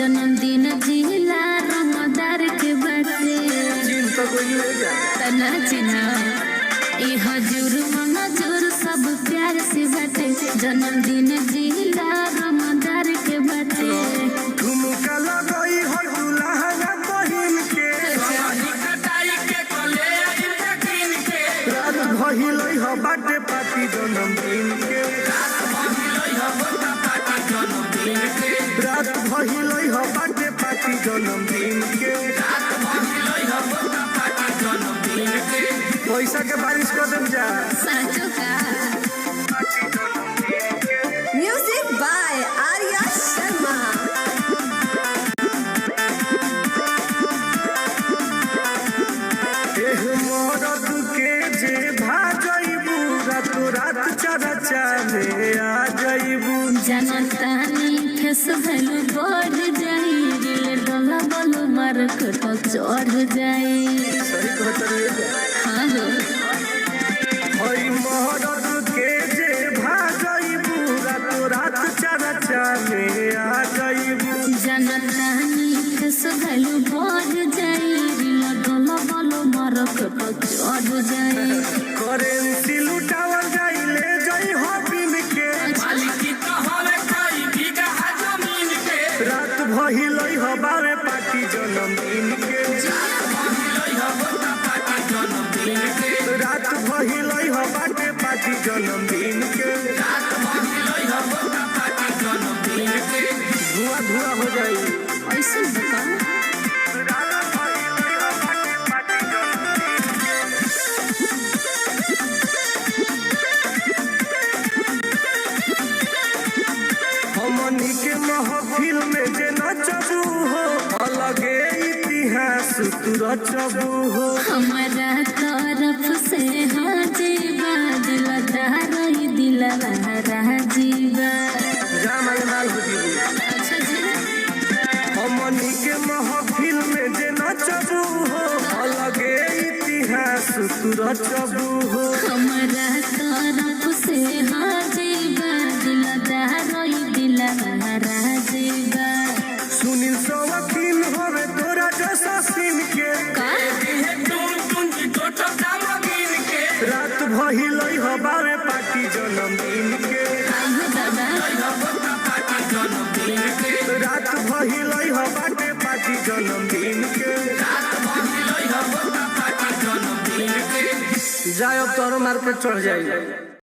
जन्मदिन जिला रमदार के बाटे तना चिन्ह ई हजूर मनजूर सब प्यार से बाटे जन्मदिन जिला रमदार के बाटे झुमका लगई हो दुल्हा बहिन के रात भइलई हो बाटे पार्टी जन्मदिन के रात भइलई हो बाटे पार्टी जन्मदिन के पैसा के बारिश कर देम जा साचो का म्यूजिक बाय आर्या शर्मा। एह मरद के जे भाजइबू रात रात चरचा में आ जइबू जनतानी फेस भैलू बढ़ जाई दिल डोला बोलू मार कट चढ़ जाई सही कहत रे हाँ हो हई मरद के जे भाजइबू रात रात चरचा में आ जइबू जनतानी फेस भैलू बढ़ जाई दिल डोला बोलू मार कट चढ़ जाई करेंसी लुटावल जाइले जई हो बिन के रात भइलई हो बावे पार्टी जन्मदिन के रात भइलई हो बाटे पार्टी जन्मदिन के धुआं धुआं हो जाई ऐसे बता रात भइलई हो बाटे पार्टी जन्मदिन हमनी के महफिल में जे नचबू हो अलगे इतिहास तू रचबू हो हमारा तरफ से हाजीबा दिलदार ही दिलवारा जीवा जामल माल हो जीबू अच्छा जी हमनी के महफिल में जे नचबू हो अलगे इतिहास तू रचबू हो हमारा तरफ से हाजीबा दिलदार ही दिलवारा जीवा सुनील सवकील होवे तोरा जैसा सीन के रात भइलई हो बावे पार्टी जन्मदिन के आइयो दादा रात भइलई हो बाटे पार्टी जन्मदिन के जाए अब तोरो मार्केट चढ़ जाई